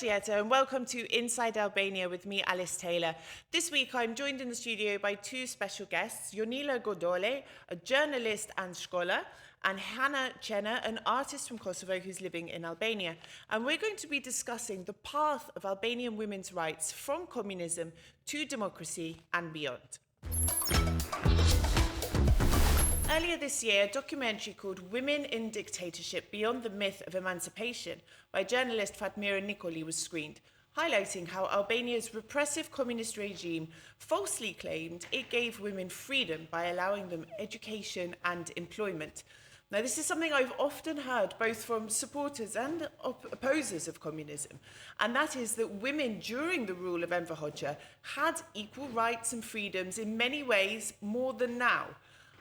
Gietta, and welcome to Inside Albania with me, Alice Taylor. This week I'm joined in the studio by two special guests, Jonila Godole, a journalist and scholar, and Hannah Cena, an artist from Kosovo who's living in Albania. And we're going to be discussing the path of Albanian women's rights from communism to democracy and beyond. Earlier this year, a documentary called Women in Dictatorship Beyond the Myth of Emancipation by journalist Fatmira Nikoli was screened, highlighting how Albania's repressive communist regime falsely claimed it gave women freedom by allowing them education and employment. Now, this is something I've often heard both from supporters and opposers of communism, and that is that women during the rule of Enver Hoxha had equal rights and freedoms in many ways more than now.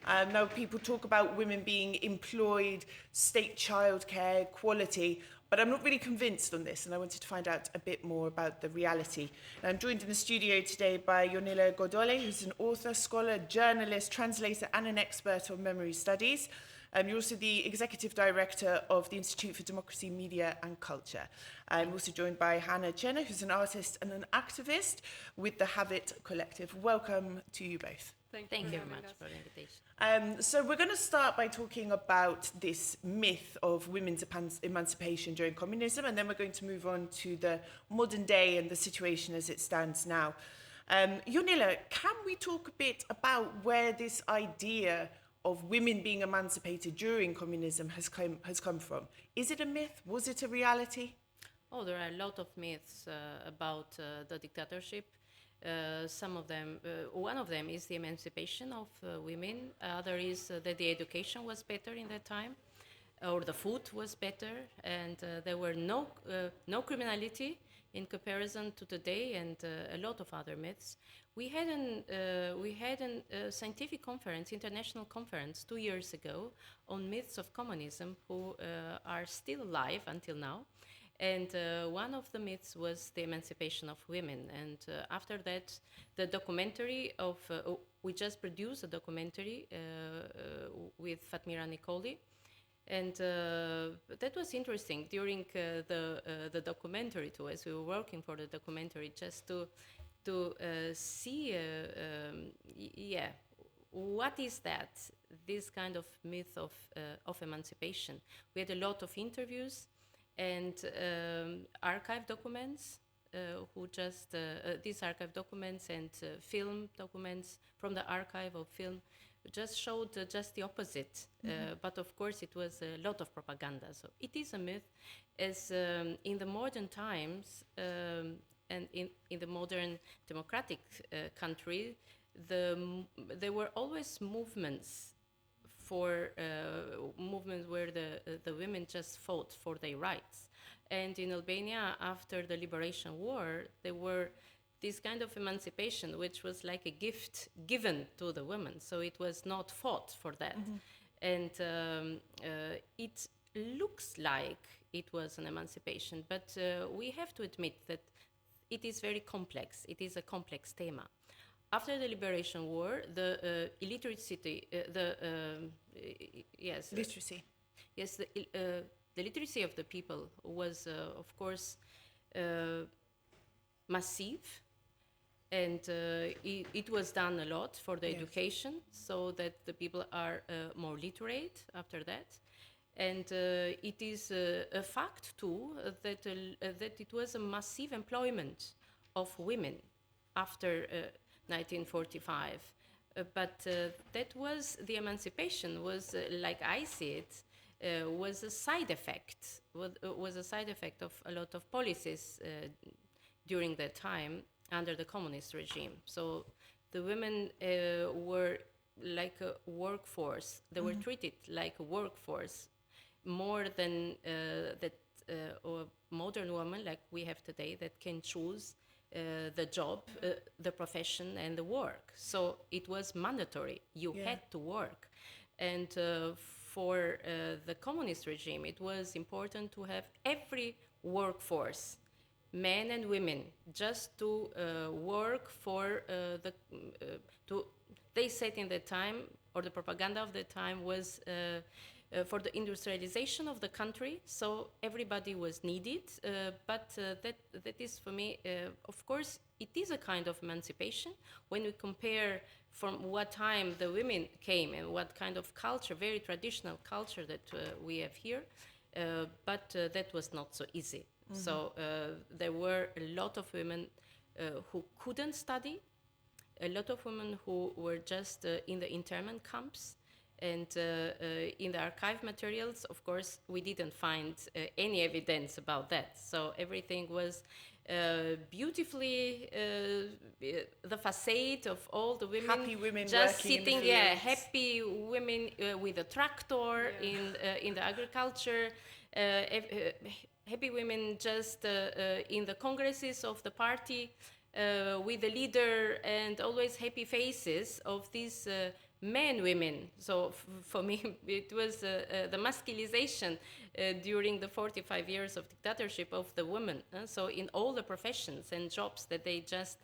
Now, people talk about women being employed, state childcare, equality, but I'm not really convinced on this, and I wanted to find out a bit more about the reality. And I'm joined in the studio today by Jonila Godole, who's an author, scholar, journalist, translator, and an expert on memory studies. You're also the executive director of the Institute for Democracy, Media and Culture. I'm also joined by Hannah Cena, who's an artist and an activist with the Habit Collective. Welcome to you both. Thank you very much for the invitation. So we're going to start by talking about this myth of women's emancipation during communism, and then we're going to move on to the modern day and the situation as it stands now. Jonila, can we talk a bit about where this idea of women being emancipated during communism has come from? Is it a myth? Was it a reality? Oh, there are a lot of myths about the dictatorship. Some of them, one of them is the emancipation of women. Other is that the education was better in that time, or the food was better, and there were no criminality in comparison to today, and a lot of other myths. We had a scientific conference, international conference, 2 years ago on myths of communism who are still alive until now. And one of the myths was the emancipation of women. And after that, the documentary of, we just produced a documentary with Fatmira Nikoli. And that was interesting during the documentary too, as we were working for the documentary, just to see, what is that, this kind of myth of emancipation. We had a lot of interviews and archive documents, these archive documents and film documents from the archive of film just showed just the opposite. But of course it was a lot of propaganda. So it is a myth, as in the modern times and in the modern democratic country, there were always movements where the women just fought for their rights. And in Albania, after the Liberation War, there were this kind of emancipation, which was like a gift given to the women. So it was not fought for that. And it looks like it was an emancipation, but we have to admit that it is very complex. It is a complex theme. After the Liberation War, the illiteracy, the literacy of the people was, of course, massive, and it was done a lot for the education, so that the people are more literate after that. And it is a fact too that it was a massive employment of women after 1945, but that was the emancipation. Was like I see it, was a side effect. Was a side effect of a lot of policies during that time under the communist regime. So the women were like a workforce. They were treated like a workforce more than that a modern woman like we have today that can choose the job, the profession, and the work. So it was mandatory. You had to work. And for the communist regime, it was important to have every workforce, men and women, just to work for they said in the time, or the propaganda of the time was for the industrialization of the country. So everybody was needed, but that is for me, of course, it is a kind of emancipation when we compare from what time the women came and what kind of culture, very traditional culture that we have here, but that was not so easy. So there were a lot of women who couldn't study, a lot of women who were just in the internment camps. And in the archive materials, of course, we didn't find any evidence about that. So everything was beautifully the facade of all the women, Happy women just working sitting, in the fields. happy women with a tractor in the agriculture, happy women just in the congresses of the party with the leader, and always happy faces of these women. So for me, it was the masculization during the 45 years of dictatorship of the women. So in all the professions and jobs that they just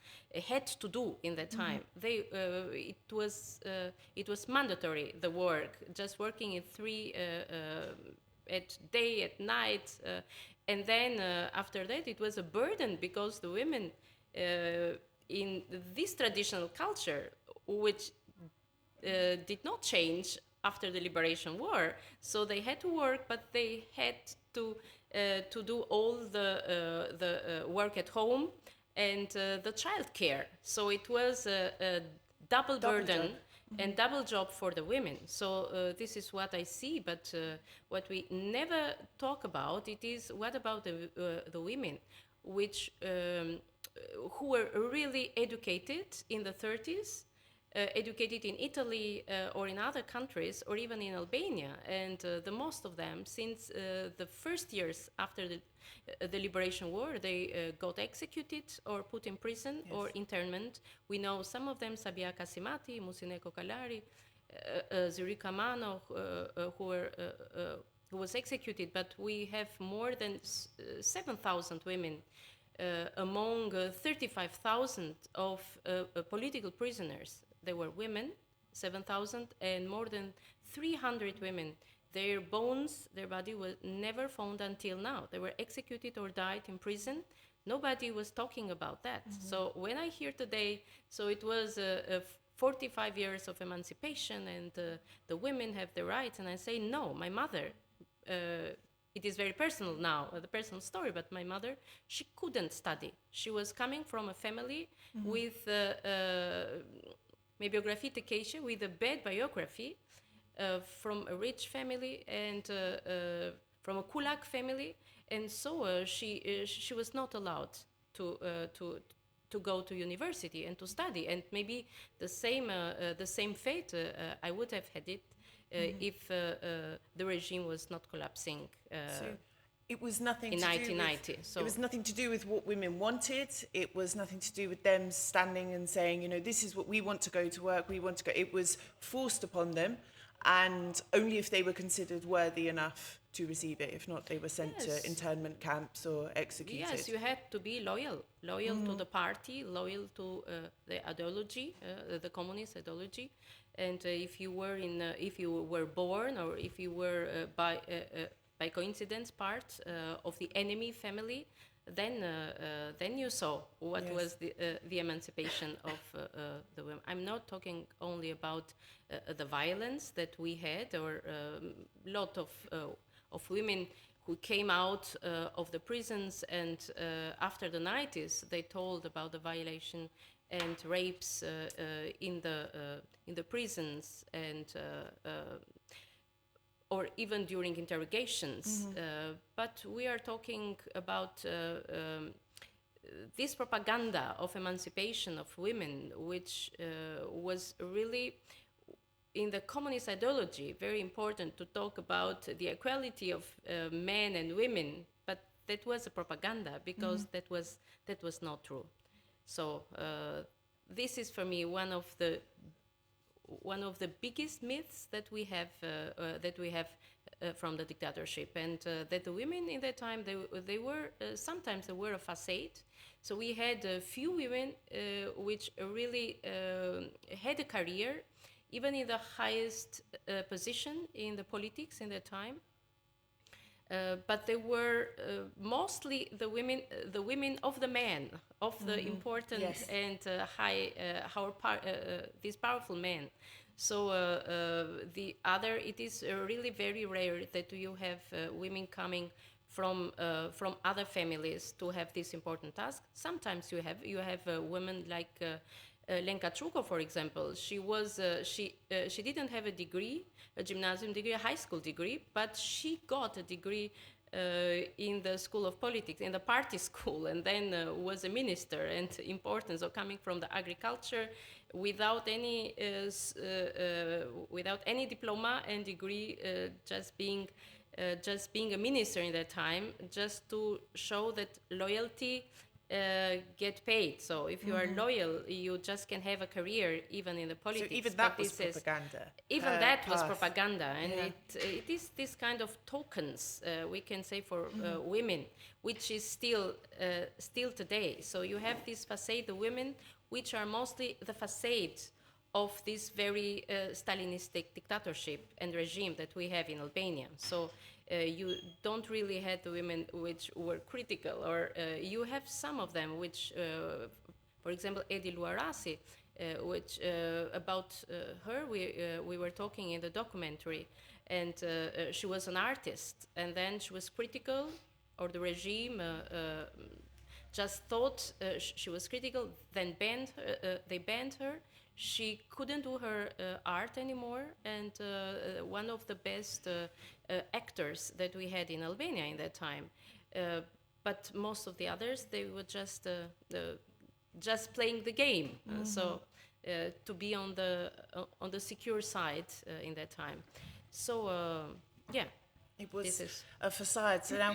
had to do in that time, it was mandatory, the work, just working in three at day, at night, and then after that it was a burden, because the women in this traditional culture, which did not change after the liberation war, so they had to work, but they had to do all the work at home and the child care. So it was a double burden job. and double job for the women. So this is what I see, but what we never talk about, it is what about the women which who were really educated in the 30s, educated in Italy or in other countries, or even in Albania, and the most of them, since the first years after the liberation war, they got executed or put in prison or internment. We know some of them: Sabia Kasimati, Musineko Kalari, Zurika Mano, who was executed, but we have more than 7,000 women among 35,000 of political prisoners. They were women, 7,000, and more than 300 women. Their bones, their body was never found until now. They were executed or died in prison. Nobody was talking about that. So when I hear today, so it was 45 years of emancipation, and the women have the rights, and I say, no, my mother, it is very personal now, the personal story, but my mother, she couldn't study. She was coming from a family with biography Tekeshe, with a bad biography, from a rich family and from a kulak family, and so she was not allowed to go to university and to study, and maybe the same fate I would have had it if the regime was not collapsing. So it was nothing in to 1990. do with, it was nothing to do with what women wanted. It was nothing to do with them standing and saying, you know, this is what we want to go to work, we want to go. It was forced upon them, and only if they were considered worthy enough to receive it. If not, they were sent to internment camps or executed. Yes, you had to be loyal to the party, loyal to the ideology, the communist ideology. And if you were born, or if you were by coincidence part of the enemy family, then you saw what was the emancipation of the women. I'm not talking only about the violence that we had, or a lot of women who came out of the prisons, and after the 90s, they told about the violation and rapes in the prisons, and or even during interrogations. But we are talking about this propaganda of emancipation of women, which was really in the communist ideology very important to talk about the equality of men and women, but that was a propaganda, because that was not true. So this is for me one of the biggest myths that we have from the dictatorship, and that the women in that time, they were sometimes they were a facade. So we had a few women which really had a career even in the highest position in the politics in that time. But they were mostly the women of the men, of the important Yes. and these powerful men. So it is really very rare that you have women coming from other families to have this important task. Sometimes you have women like Lenka Truko, for example. She didn't have a degree, a gymnasium degree, a high school degree, but she got a degree in the school of politics, in the party school, and then was a minister and important. So coming from the agriculture without any diploma and degree, just being a minister in that time, just to show that loyalty get paid. So if you are loyal, you just can have a career even in the politics. So even that was propaganda. Even that was propaganda, and it is this kind of tokens we can say for women, which is still today. So you have this facade of women, which are mostly the facade of this very Stalinistic dictatorship and regime that we have in Albania. So you don't really have the women which were critical, or you have some of them which, for example, Edi Luarasi, which about her we were talking in the documentary, and she was an artist, and then she was critical, or the regime just thought she was critical, then they banned her. She couldn't do her art anymore, and one of the best actors that we had in Albania in that time. But most of the others, they were just playing the game. So to be on the secure side in that time. So yeah. It was a facade. So now,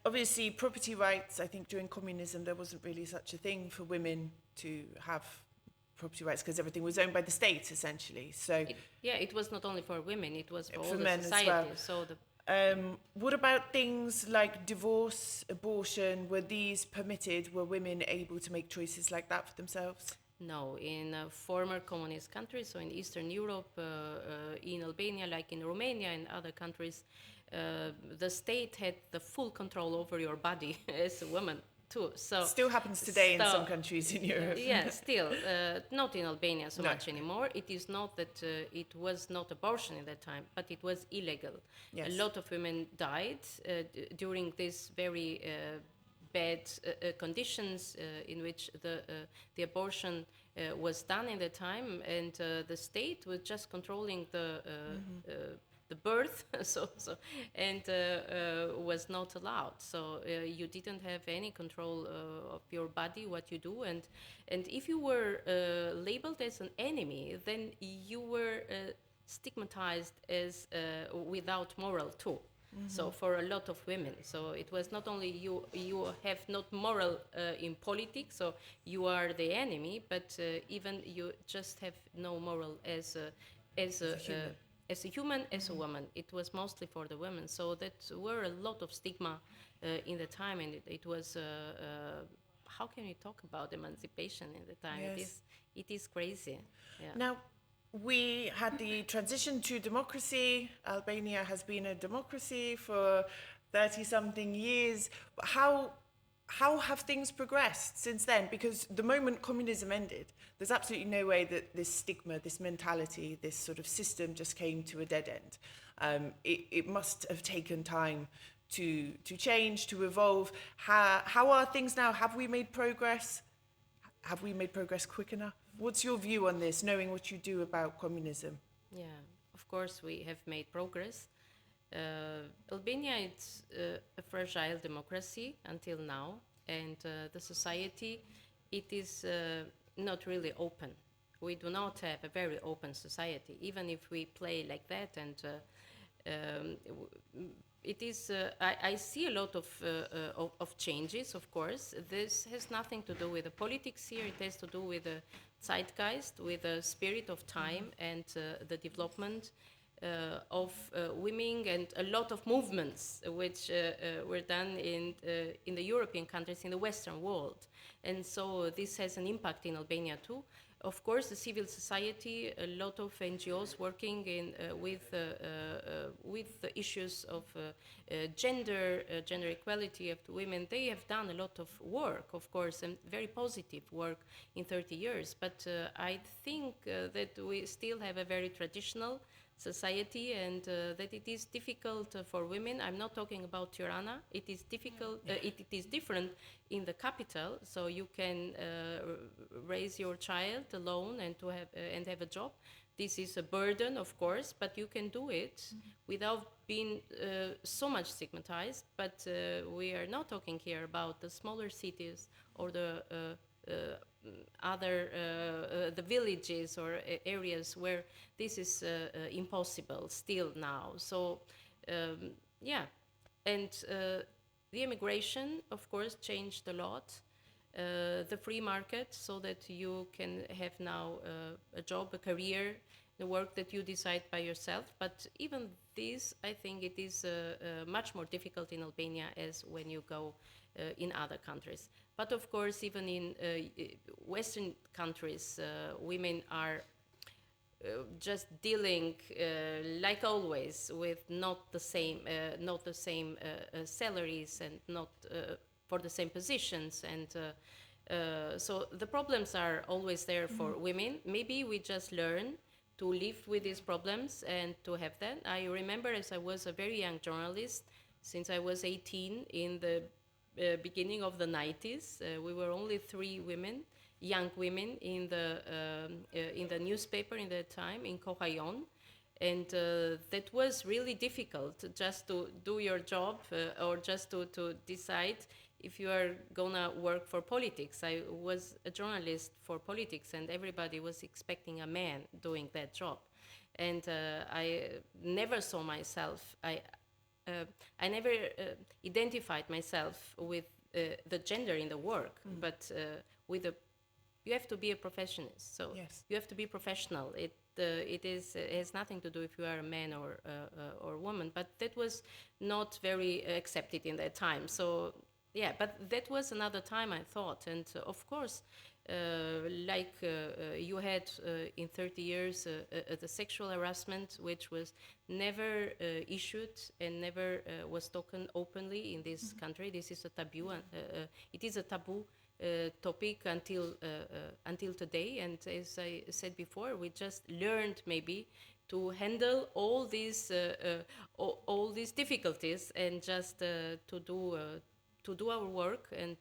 obviously, property rights, I think during communism, there wasn't really such a thing for women to have property rights because everything was owned by the state, essentially. So it was not only for women, it was for all men the society. As well. So what about things like divorce, abortion? Were these permitted? Were women able to make choices like that for themselves? No, in former communist countries, so in Eastern Europe, in Albania, like in Romania and other countries, the state had the full control over your body as a woman too. So still happens today in some countries in Europe. Yeah, still not in Albania so much anymore. It is not that it was not abortion in that time, but it was illegal. Yes. A lot of women died during this very bad conditions in which the abortion was done in the time, and the state was just controlling the birth, and was not allowed. So you didn't have any control of your body, what you do, and if you were labeled as an enemy, then you were stigmatized as without moral too. So for a lot of women, so it was not only you have not moral in politics, so you are the enemy, but even you just have no moral as a human, as a woman. It was mostly for the women. So that were a lot of stigma in the time, and it was how can you talk about emancipation in the time? Yes. It is crazy. Yeah. Now, we had the transition to democracy. Albania has been a democracy for 30-something years. How have things progressed since then? Because the moment communism ended, there's absolutely no way that this stigma, this mentality, this sort of system just came to a dead end. It must have taken time to change, to evolve. How are things now? Have we made progress? Have we made progress quick enough? What's your view on this, knowing what you do about communism? Yeah, of course we have made progress. Albania is a fragile democracy until now, and the society, it is not really open. We do not have a very open society, even if we play like that, and it is. I see a lot of changes. Of course, this has nothing to do with the politics here. It has to do with the zeitgeist, with the spirit of time and the development. of women and a lot of movements which were done in the European countries, in the Western world. And so this has an impact in Albania too. Of course, the civil society, a lot of NGOs working with the issues of gender equality of the women, they have done a lot of work, of course, and very positive work in 30 years. But I think that we still have a very traditional society, and that it is difficult for women. I'm not talking about Tirana. It is difficult. It is different in the capital. So you can raise your child alone and have a job. This is a burden, of course, but you can do it without being so much stigmatized. But we are not talking here about the smaller cities or the the villages or areas where this is impossible still now. So yeah, and the immigration, of course, changed a lot. The free market, so that you can have now a job, a career, the work that you decide by yourself. But even this, I think it is much more difficult in Albania as when you go in other countries. But of course, even in Western countries, women are just dealing, like always, with not the same salaries, and not for the same positions, and so the problems are always there for women. Maybe we just learn to live with these problems and to have that. I remember, as I was a very young journalist, since I was 18 in the beginning of the 90s, we were only 3 women, young women, in the newspaper in that time in Cagayan. And that was really difficult, just to do your job, or just to decide if you are gonna work for politics. I was a journalist for politics, and everybody was expecting a man doing that job. And I never saw myself, I never identified myself with the gender in the work, but you have to be a professionist. So Yes. you have to be professional. It has nothing to do if you are a man or woman. But that was not very accepted in that time. So yeah, but that was another time, I thought. And of course, you had in 30 years the sexual harassment, which was never issued and never was spoken openly in this country. This is a taboo. It is a taboo topic until today. And as I said before, we just learned maybe to handle all these difficulties, and just to do our work. And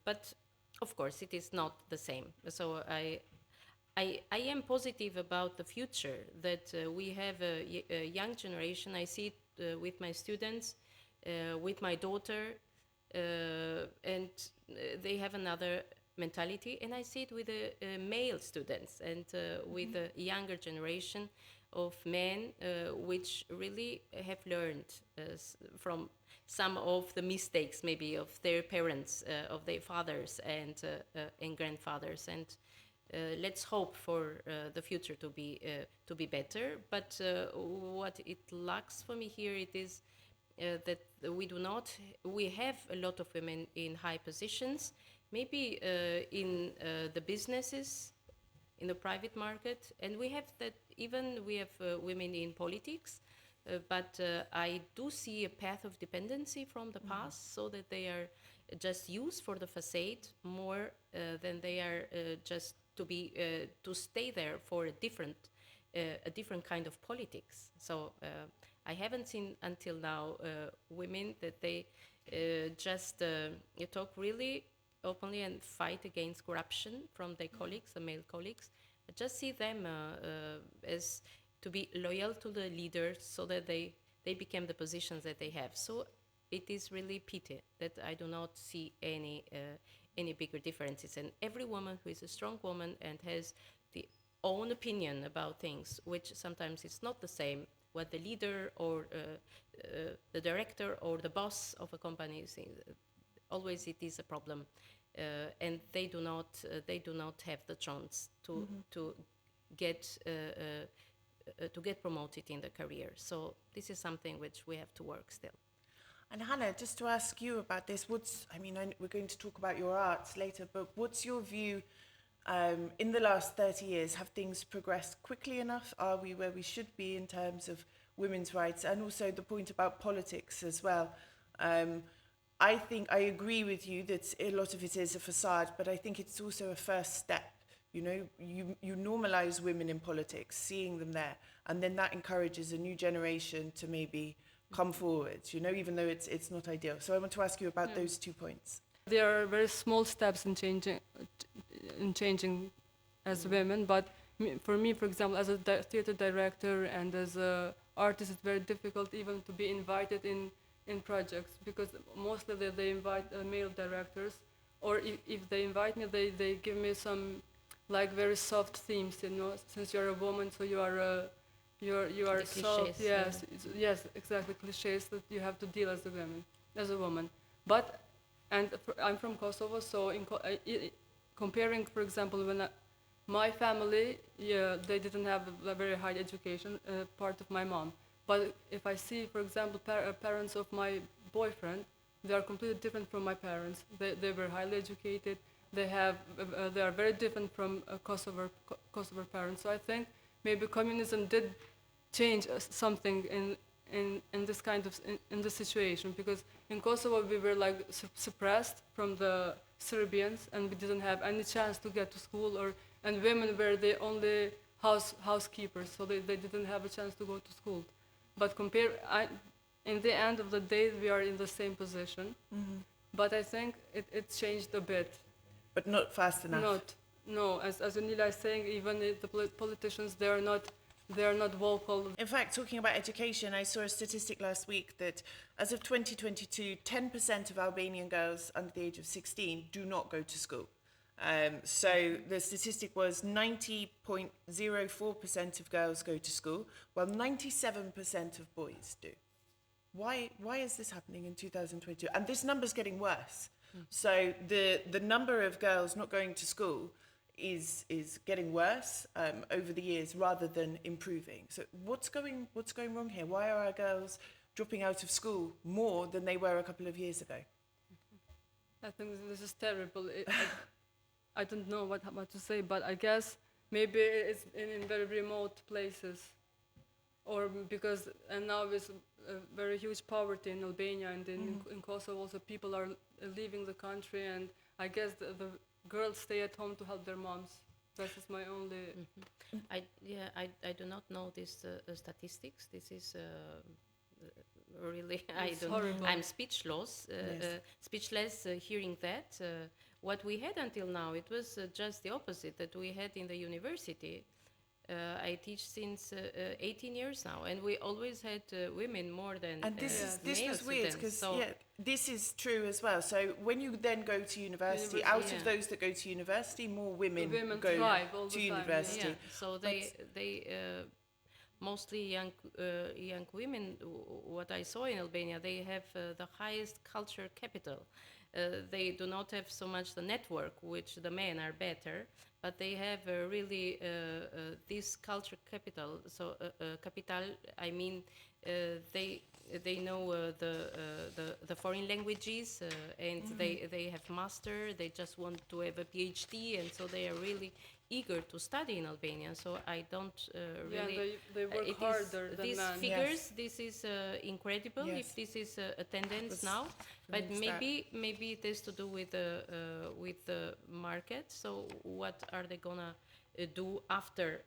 but of course, it is not the same. So I am positive about the future, that we have a young generation. I see it with my students, with my daughter, and they have another mentality. And I see it with the male students, and with the younger generation of men, which really have learned from some of the mistakes maybe of their parents, of their fathers and grandfathers. And let's hope for the future to be better. But what it lacks for me here, it is that we have a lot of women in high positions, maybe in the businesses, in the private market, and we have women in politics, but I do see a path of dependency from the past, so that they are just used for the facade more than they are just to stay there for a different kind of politics. So I haven't seen until now women that they just talk really openly and fight against corruption from their colleagues, the male colleagues. I just see them as to be loyal to the leaders, so that they become the positions that they have. So it is really pity that I do not see any bigger differences. And every woman who is a strong woman and has the own opinion about things, which sometimes is not the same what the leader or the director or the boss of a company is saying, always it is a problem. And they do not have the chance to get to get promoted in the career. So this is something which we have to work still. And Hannah, just to ask you about this, we're going to talk about your arts later, but what's your view in the last 30 years? Have things progressed quickly enough? Are we where we should be in terms of women's rights? And also the point about politics as well. I think I agree with you that a lot of it is a facade, but I think it's also a first step. You know, you normalize women in politics, seeing them there, and then that encourages a new generation to maybe come forward, you know, even though it's not ideal. So I want to ask you about those 2 points. There are very small steps in changing as women, but for me, for example, as a theater director and as an artist, it's very difficult even to be invited in projects, because mostly they invite male directors, or if they invite me, they give me some like very soft themes, you know, since you're a woman, so you are soft. Yes, yes, exactly, cliches that you have to deal as a woman. But I'm from Kosovo, so comparing, for example, when my family, they didn't have a very high education, part of my mom. But if I see, for example, parents of my boyfriend, they are completely different from my parents. They were highly educated. They are very different from Kosovo parents. So I think maybe communism did change something in this kind of in this situation, because in Kosovo we were like suppressed from the Serbians, and we didn't have any chance to get to school, and women were the only housekeepers, so they didn't have a chance to go to school. But in the end of the day, we are in the same position. Mm-hmm. But I think it changed a bit. But not fast enough. No, as Unila is saying, even the politicians, they are not vocal. In fact, talking about education, I saw a statistic last week that as of 2022, 10% of Albanian girls under the age of 16 do not go to school. So the statistic was 90.04% of girls go to school, while 97% of boys do. Why is this happening in 2022? And this number's getting worse. So the number of girls not going to school is getting worse over the years rather than improving. So what's going wrong here? Why are our girls dropping out of school more than they were a couple of years ago? I think this is terrible. I don't know what to say, but I guess maybe it's in very remote places, or because now there's a very huge poverty in Albania, and in Kosovo also people are leaving the country, and I guess the girls stay at home to help their moms. That is my only. I do not know these statistics. This is really horrible. I'm speechless. Speechless hearing that. What we had until now, it was just the opposite that we had in the university. I teach since 18 years now, and we always had women more than and this male was weird, because this is true as well. So when you then go to university, out of those that go to university, more women go to university. Yeah. So they mostly young women. What I saw in Albania, they have the highest culture capital. They do not have so much the network, which the men are better, but they have really this culture capital. So capital, I mean, they know the foreign languages, and they have master. They just want to have a PhD, and so they are really eager to study in Albania. So I don't really. Yeah, they work harder than these men. figures. Yes. This is incredible. Yes. If this is a tendency now, but maybe it has to do with the market. So what are they gonna do after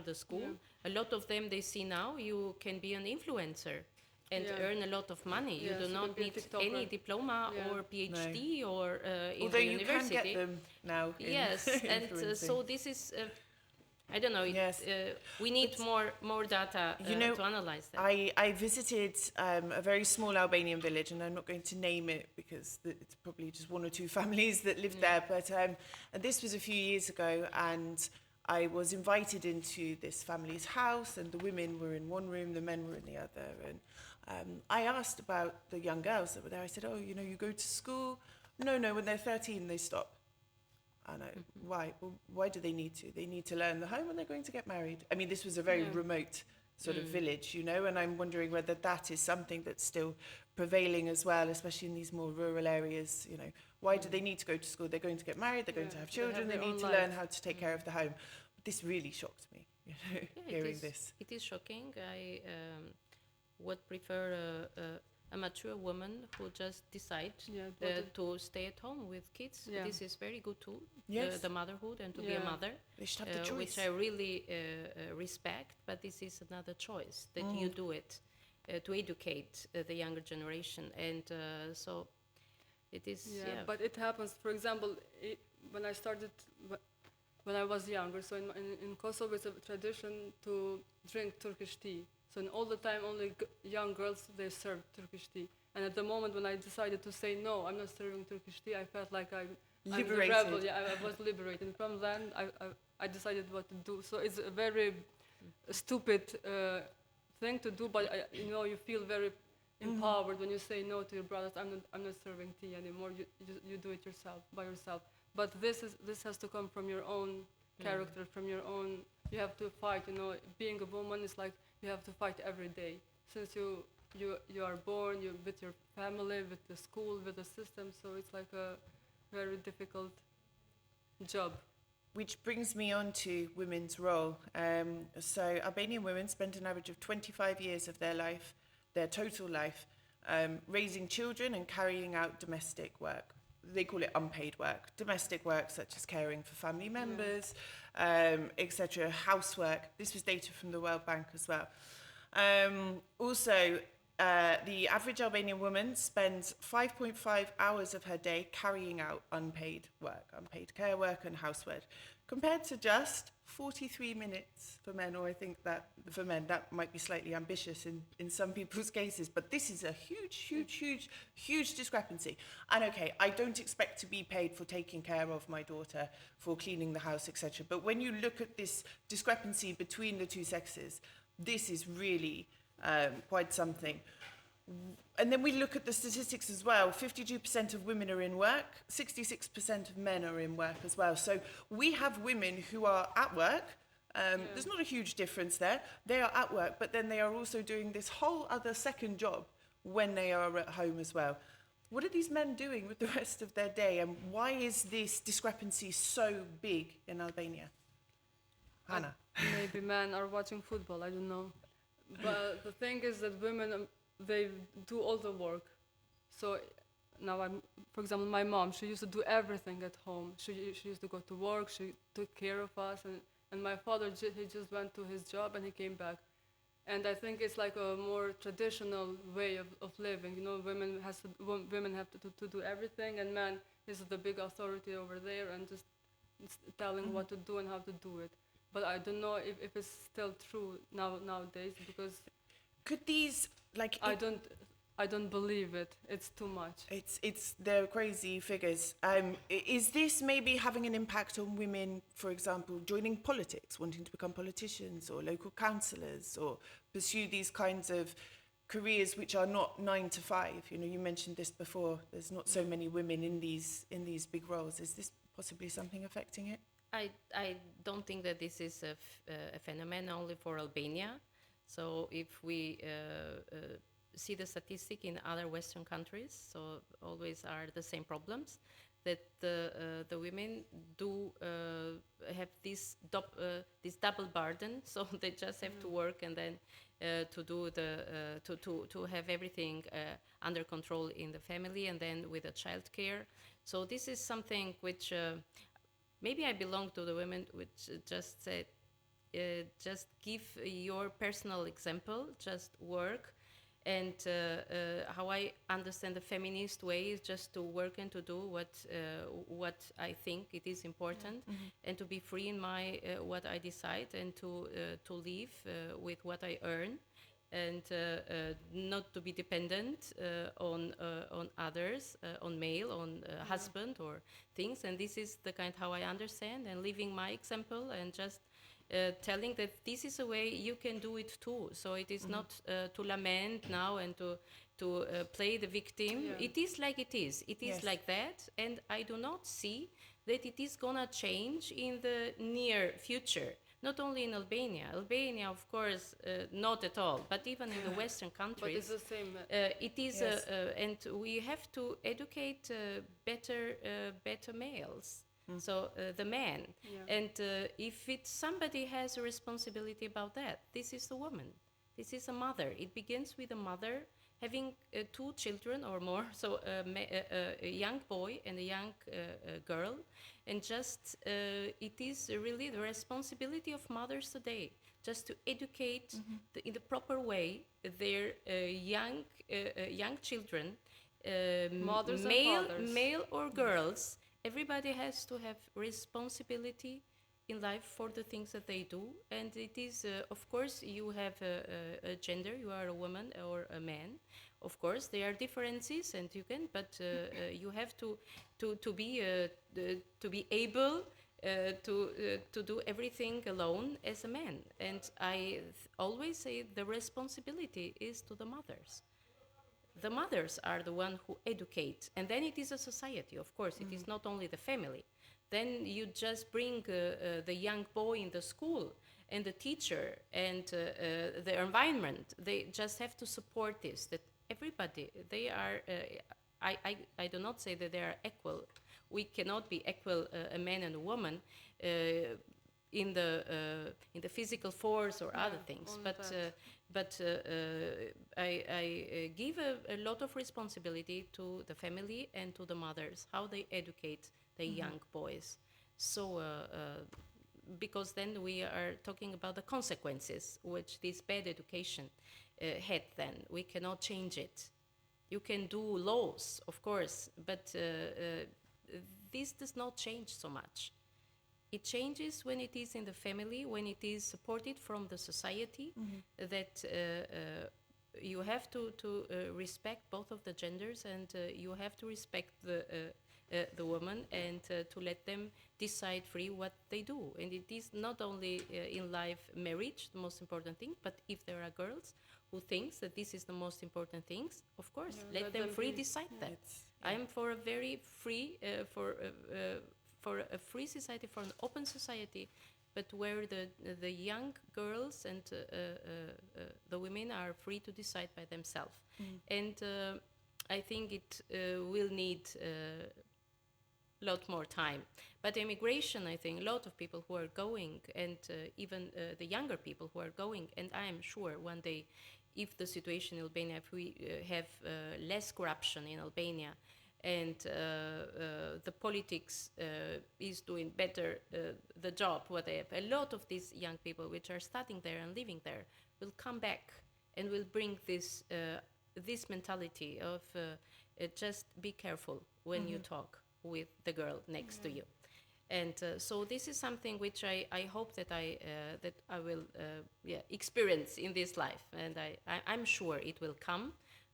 the school? Yeah. A lot of them, they see now you can be an influencer and earn a lot of money. You do not need any diploma or PhD or in although the university. You can get them now. Yes, and so this is. I don't know. Yes. We need more data to analyze that. I visited a very small Albanian village, and I'm not going to name it because it's probably just one or two families that lived there. But this was a few years ago, and I was invited into this family's house, and the women were in one room, the men were in the other. And I asked about the young girls that were there. I said, "Oh, you go to school?" No, when they're 13, they stop. And why? Well, why do they need to? They need to learn the home when they're going to get married. I mean, this was a very remote sort of village, you know, and I'm wondering whether that is something that's still prevailing as well, especially in these more rural areas, you know. Why do they need to go to school? They're going to get married, they're going to have children, they need to learn how to take care of the home. But this really shocked me, you know, hearing this. It is shocking. I would prefer a mature woman who just decide to stay at home with kids. This is very good too, the motherhood and to be a mother, they should have the choice. which I really respect, but this is another choice that you do it to educate the younger generation. And so it is, But it happens, for example, when I started, when I was younger, so in Kosovo it's a tradition to drink Turkish tea. So all the time, only young girls, they serve Turkish tea. And at the moment when I decided to say, no, I'm not serving Turkish tea, I felt like I'm the rebel. Yeah, I was liberated. From then, I decided what to do. So it's a very stupid thing to do, but you know, you feel very empowered when you say no to your brothers. I'm not serving tea anymore. You do it yourself, by yourself. But this has to come from your own character, from your own. You have to fight. You know, being a woman is like you have to fight every day. Since you are born, you with your family, with the school, with the system. So it's like a very difficult job. Which brings me on to women's role. So Albanian women spend an average of 25 years of their life, their total life, raising children and carrying out domestic work. They call it unpaid work. Domestic work such as caring for family members, etc., housework. This was data from the World Bank as well. Also, the average Albanian woman spends 5.5 hours of her day carrying out unpaid work, unpaid care work and housework, compared to just 43 minutes for men, or I think that for men that might be slightly ambitious in some people's cases, but this is a huge discrepancy. And okay, I don't expect to be paid for taking care of my daughter, for cleaning the house, etc. But when you look at this discrepancy between the two sexes, this is really quite something. And then we look at the statistics as well. 52% of women are in work, 66% of men are in work as well. So we have women who are at work. There's not a huge difference there. They are at work, but then they are also doing this whole other second job when they are at home as well. What are these men doing with the rest of their day? And why is this discrepancy so big in Albania? Hannah? Maybe men are watching football, I don't know. But the thing is that women, they do all the work. So now for example, my mom, she used to do everything at home. She used to go to work, she took care of us, and my father, he just went to his job and he came back. And I think it's like a more traditional way of living. You know, women have to do everything, and man is the big authority over there and just telling what to do and how to do it. But I don't know if it's still true nowadays, because could these I don't believe it. It's too much. They're crazy figures. Is this maybe having an impact on women, for example, joining politics, wanting to become politicians or local councillors, or pursue these kinds of careers which are not 9 to 5? You know, you mentioned this before. There's not so many women in these big roles. Is this possibly something affecting it? I don't think that this is a phenomenon only for Albania. So if we see the statistic in other Western countries, so always are the same problems, that the women do have this double burden. So they just have to work and then to do to have everything under control in the family, and then with the child care. So this is something which maybe I belong to the women which just said, just give your personal example, just work. And how I understand the feminist way is just to work and to do what I think it is important, and to be free in my what I decide, and to live with what I earn, and not to be dependent on others, on male, on husband or things. And this is the kind how I understand, and living my example, and just telling that this is a way you can do it too. So it is not to lament now and to play the victim. It is like it is. It is like that, and I do not see that it is gonna change in the near future. Not only in Albania. Albania, of course, not at all, but even in the Western But countries. it's the same. It is, Yes. and we have to educate better males. So the men, Yeah. and if somebody has a responsibility about that, this is the woman. This is a mother. It begins with a mother having 2 children or more, so a young boy and a young girl, and just it is really the responsibility of mothers today just to educate in the proper way their young children, Mothers and fathers. male or girls. Everybody has to have responsibility in life for the things that they do, and it is of course you have a gender, you are a woman or a man, of course there are differences, and you can, but you have to be able to do everything alone as a man. And I always say the responsibility is to the mothers. The mothers are the one who educate, and then it is a society, of course. It is not only the family. Then you just bring the young boy in the school, and the teacher, and the environment. They just have to support this, that everybody, they are, I do not say that they are equal. We cannot be equal, a man and a woman, in the physical force or other things, but I give a lot of responsibility to the family and to the mothers, how they educate the young boys. So because then we are talking about the consequences which this bad education had. Then we cannot change it. You can do laws, of course, but this does not change so much. It changes when it is in the family, when it is supported from the society, that you have to respect both of the genders, and you have to respect the woman, and to let them decide free what they do. And it is not only in life marriage the most important thing, but if there are girls who thinks that this is the most important things, of course, let them free decide that. I am for a very free, for a free society, for an open society, but where the young girls and the women are free to decide by themselves. And I think it will need a lot more time. But immigration, I think, a lot of people who are going, and even the younger people who are going, and I am sure one day, if the situation in Albania, if we have less corruption in Albania, and the politics is doing better the job, what they have. A lot of these young people which are studying there and living there will come back and will bring this mentality of just be careful when you talk with the girl next to you. And so this is something which I hope that I will experience in this life, and I'm sure it will come.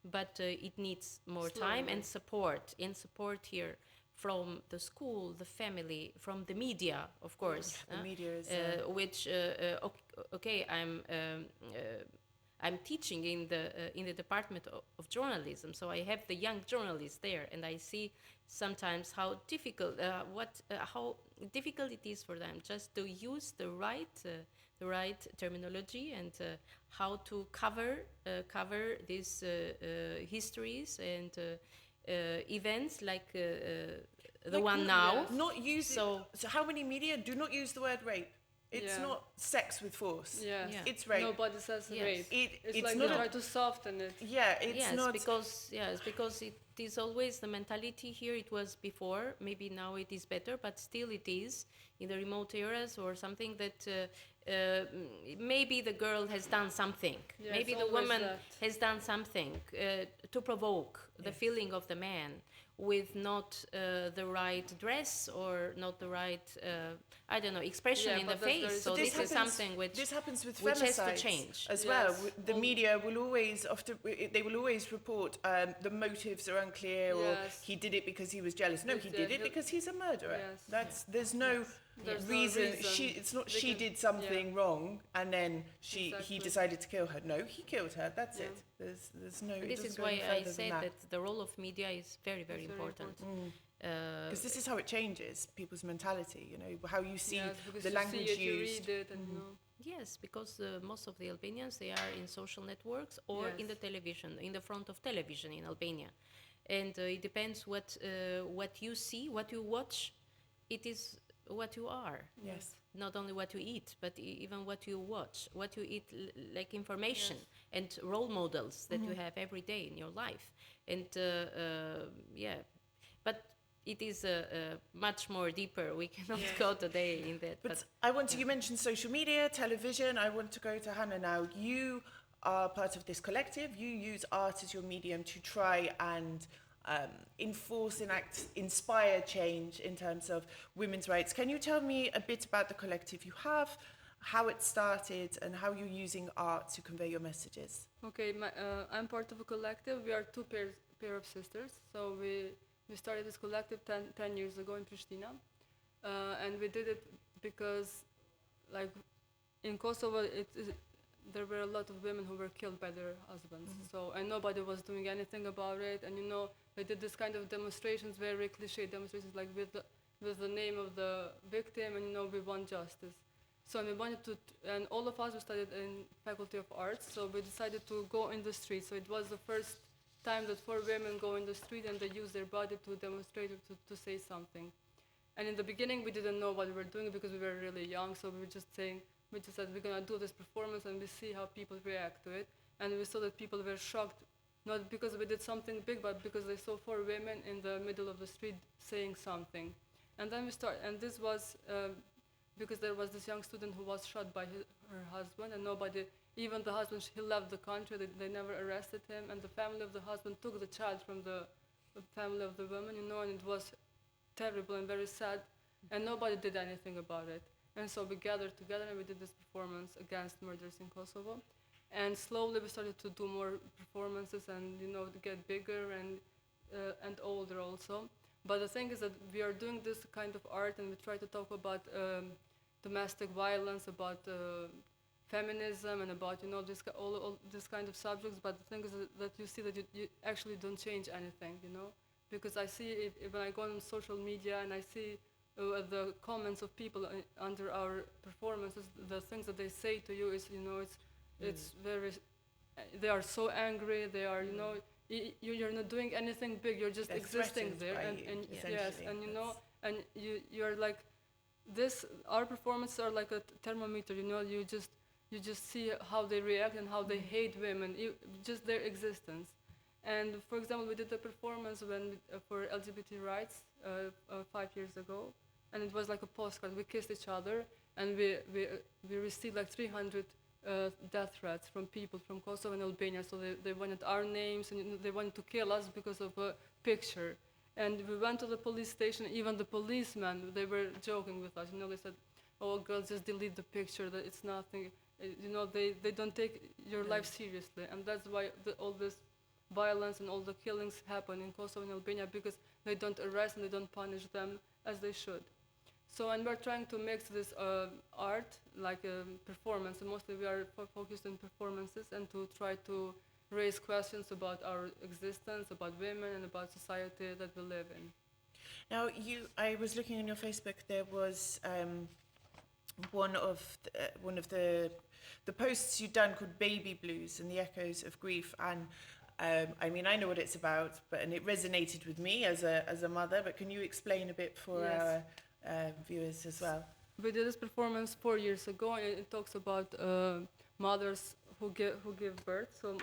But it needs more time and support here from the school, the family, from the media, of course. The media is which okay, I'm teaching in the department of journalism, so I have the young journalists there, and I see sometimes how difficult it is for them just to use the right terminology, and how to cover these histories and events like the one now. Not use so how many media do not use the word rape? It's not sex with force. Yeah. It's rape. Nobody says rape. It's like not they try to soften it. Yeah, it's not because it is always the mentality here. It was before, maybe now it is better, but still it is in the remote areas or something that maybe the girl has done something. Yeah, maybe the woman has done something to provoke the feeling of the man with not the right dress or not the right expression in the face. So this is something which happens with which has to femicides change as well. The media will always report the motives are unclear, or he did it because he was jealous. No, he did it because he's a murderer. There's no reason. She did something wrong and then he decided to kill her. No, he killed her. That's it. There's no. This is why I said that the role of media is very, very important. Because this is how it changes people's mentality, you know, how you see Yes, because the you language see it, you used. read it, and you know. Yes, because most of the Albanians, they are in social networks or in the Yes. television, in the front of television in Albania, and it depends what you see, what you watch. It is what you are. Yes. Not only what you eat, but even what you watch, what you eat, like information Yes. and role models that you have every day in your life, and yeah, but it is much more deeper. We cannot Yes. go today in that. But I want to, you mentioned social media, television. I want to go to Hannah now. You are part of this collective. You use art as your medium to try and enforce, enact, inspire change in terms of women's rights. Can you tell me a bit about the collective you have, how it started, and how you're using art to convey your messages? Okay, I'm part of a collective. We are two pair of sisters. So we started this collective 10 years ago in Pristina. And we did it because, like, in Kosovo, there were a lot of women who were killed by their husbands. So, and nobody was doing anything about it. And, you know, they did this kind of demonstrations, very cliche demonstrations, like with the name of the victim, and, you know, we want justice. So we wanted to, and all of us, we studied in Faculty of Arts, so we decided to go in the street. So it was the first time that 4 women go in the street and they use their body to demonstrate or to say something. And in the beginning, we didn't know what we were doing because we were really young, so we just said we're gonna do this performance and we see how people react to it. And we saw that people were shocked, not because we did something big, but because they saw 4 women in the middle of the street saying something. And then and this was, because there was this young student who was shot by her husband, and nobody, even the husband, he left the country, they never arrested him, and the family of the husband took the child from the family of the woman, you know, and it was terrible and very sad, and nobody did anything about it. And so we gathered together and we did this performance against murders in Kosovo. And slowly we started to do more performances and, you know, to get bigger and older also. But the thing is that we are doing this kind of art and we try to talk about domestic violence, about feminism, and about, you know, all this kind of subjects. But the thing is that you see that you actually don't change anything, you know. Because I see when I go on social media and I see the comments of people under our performances, the things that they say to you is, you know, it's very, they are so angry, they are, you know, you're not doing anything big, you're just They're existing there, threatened by and you, yes, essentially. and you know, and you're like, our performances are like a thermometer, you know, you just see how they react and how they hate women, just their existence. And for example, we did a performance for LGBT rights 5 years ago, and it was like a postcard. We kissed each other, and we received like 300 death threats from people from Kosovo and Albania. So they wanted our names, and they wanted to kill us because of a picture. And we went to the police station. Even the policemen, they were joking with us. You know, they said, "Oh, girls, just delete the picture. That it's nothing." You know, they don't take your life seriously, and that's why all this violence and all the killings happen in Kosovo and Albania, because they don't arrest and they don't punish them as they should. So, and we're trying to mix this art, like performance, and mostly we are focused on performances, and to try to raise questions about our existence, about women, and about society that we live in. Now, I was looking on your Facebook. There was one of the posts you'd done called "Baby Blues" and the echoes of grief, and I mean, I know what it's about, and it resonated with me as a mother. But can you explain a bit for Yes. our viewers as well? We did this performance 4 years ago, and it talks about mothers who give birth. So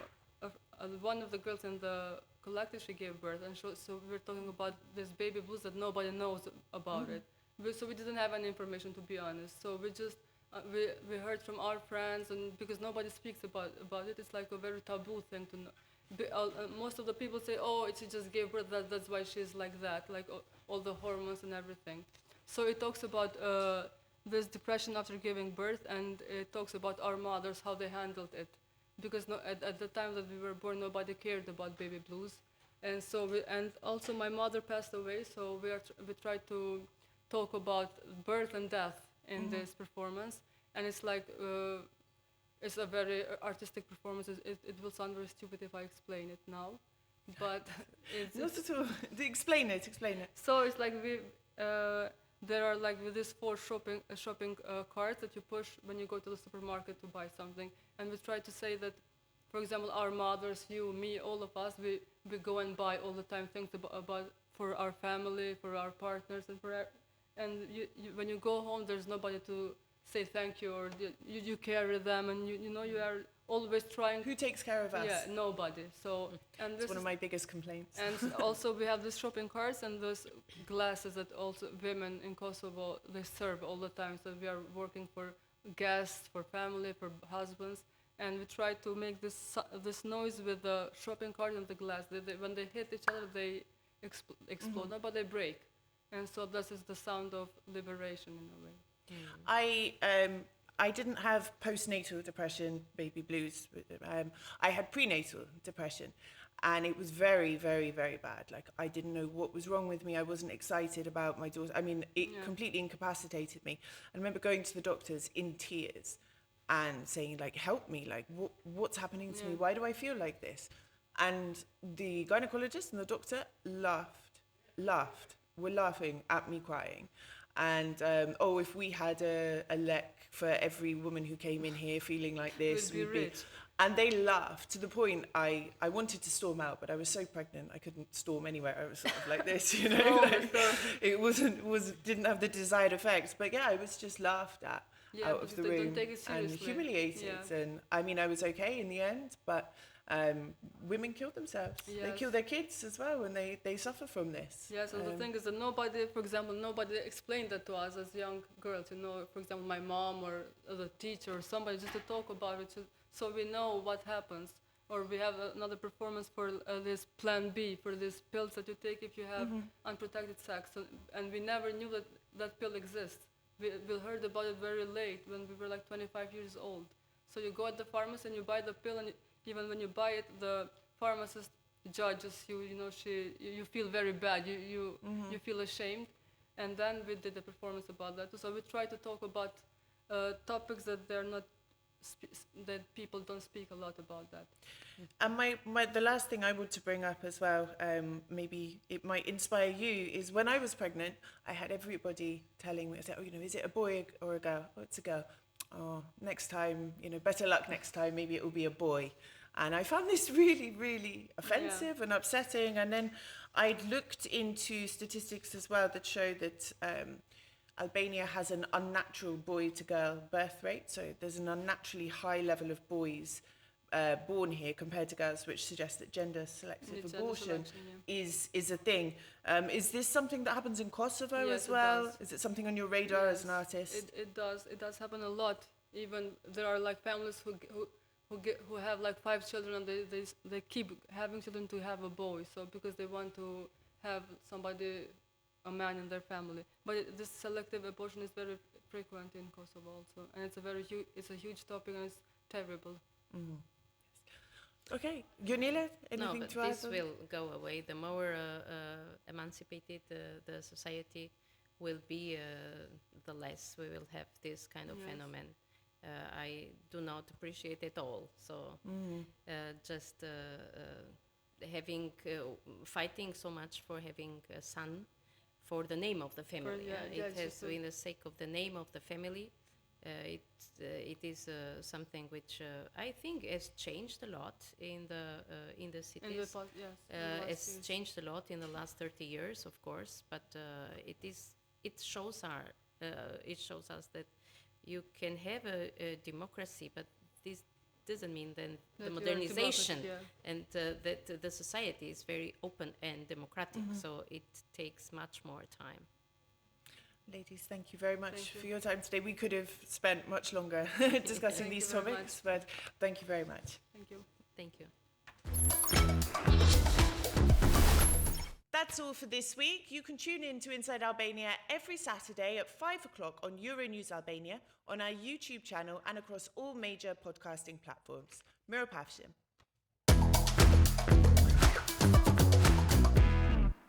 one of the girls in the collective, she gave birth, and so we were talking about this baby blues that nobody knows about it. So we didn't have any information, to be honest. So we just we heard from our friends, and because nobody speaks about it, it's like a very taboo thing to know. Most of the people say, "Oh, she just gave birth. That's why she's like that, like all the hormones and everything." So it talks about this depression after giving birth, and it talks about our mothers, how they handled it. Because at the time that we were born, nobody cared about baby blues. And so and also my mother passed away, so we tried to talk about birth and death in this performance. And it's like, it's a very artistic performance. It will sound very stupid if I explain it now. but it's Not at all. Explain it. so it's like there are like with these 4 shopping carts that you push when you go to the supermarket to buy something, and we try to say that, for example, our mothers, you, me, all of us, we go and buy all the time things about for our family, for our partners, and when you go home, there's nobody to say thank you, or you carry them, and you are always trying. Who takes care of us? Yeah, nobody. So and this It's one of is my biggest complaints. and also we have these shopping carts and those glasses that also women in Kosovo, they serve all the time. So we are working for guests, for family, for husbands, and we try to make this noise with the shopping cart and the glass. When they hit each other, they explode, no, but they break. And so this is the sound of liberation in a way. I didn't have postnatal depression, baby blues. I had prenatal depression, and it was very, very, very bad. Like, I didn't know what was wrong with me. I wasn't excited about my daughter. I mean, it completely incapacitated me. I remember going to the doctors in tears and saying, like, help me. Like, what's happening to me? Why do I feel like this? And the gynecologist and the doctor were laughing at me crying. And if we had a lek for every woman who came in here feeling like this, we'd be rich. And they laughed to the point I wanted to storm out, but I was so pregnant I couldn't storm anywhere. I was sort of like this, you know. It didn't have the desired effect. But yeah, I was just laughed at out of the room don't take it and seriously. humiliated. Yeah. And I mean, I was okay in the end, but women kill themselves. Yes. They kill their kids as well, and they suffer from this. Yes, and the thing is that nobody explained that to us as young girls. For example, my mom or the teacher or somebody, just to talk about it, so we know what happens. Or we have another performance for this Plan B, for these pills that you take if you have unprotected sex. And we never knew that pill exists. We heard about it very late, when we were like 25 years old. So you go at the pharmacy and you buy the pill, and even when you buy it, the pharmacist judges you. You feel very bad. You feel ashamed. And then we did a performance about that. So we try to talk about topics that they're not that people don't speak a lot about that. And the last thing I want to bring up as well, maybe it might inspire you, is when I was pregnant, I had everybody telling me, is it a boy or a girl? Oh, it's a girl. Oh, next time, better luck next time, maybe it will be a boy. And I found this really, really offensive and upsetting. And then I'd looked into statistics as well that show that Albania has an unnatural boy-to-girl birth rate. So there's an unnaturally high level of boys born here compared to girls, which suggests that gender-selective abortion is a thing. Is this something that happens in Kosovo as well? Is it something on your radar as an artist? It does. It does happen a lot. Even there are like families who have like 5 children, and they keep having children to have a boy. So because they want to have a man in their family. But this selective abortion is very frequent in Kosovo also, and it's a huge topic, and it's terrible. Mm-hmm. Okay, Gunilla, anything to add? This will go away. The more emancipated the society will be, the less we will have this kind of phenomenon. I do not appreciate it all. So just fighting so much for having a son, for the name of the family. It has been the sake of the name of the family. It is something which I think has changed a lot in the cities. It's changed a lot in the last 30 years, of course, but it shows us that you can have a democracy, but this doesn't mean then the modernization and that the society is very open and democratic. So it takes much more time. Ladies, thank you very much for your time today. We could have spent much longer discussing these topics, but thank you very much. Thank you. Thank you. That's all for this week. You can tune in to Inside Albania every Saturday at 5 o'clock on Euronews Albania, on our YouTube channel, and across all major podcasting platforms. Mira Pavshim.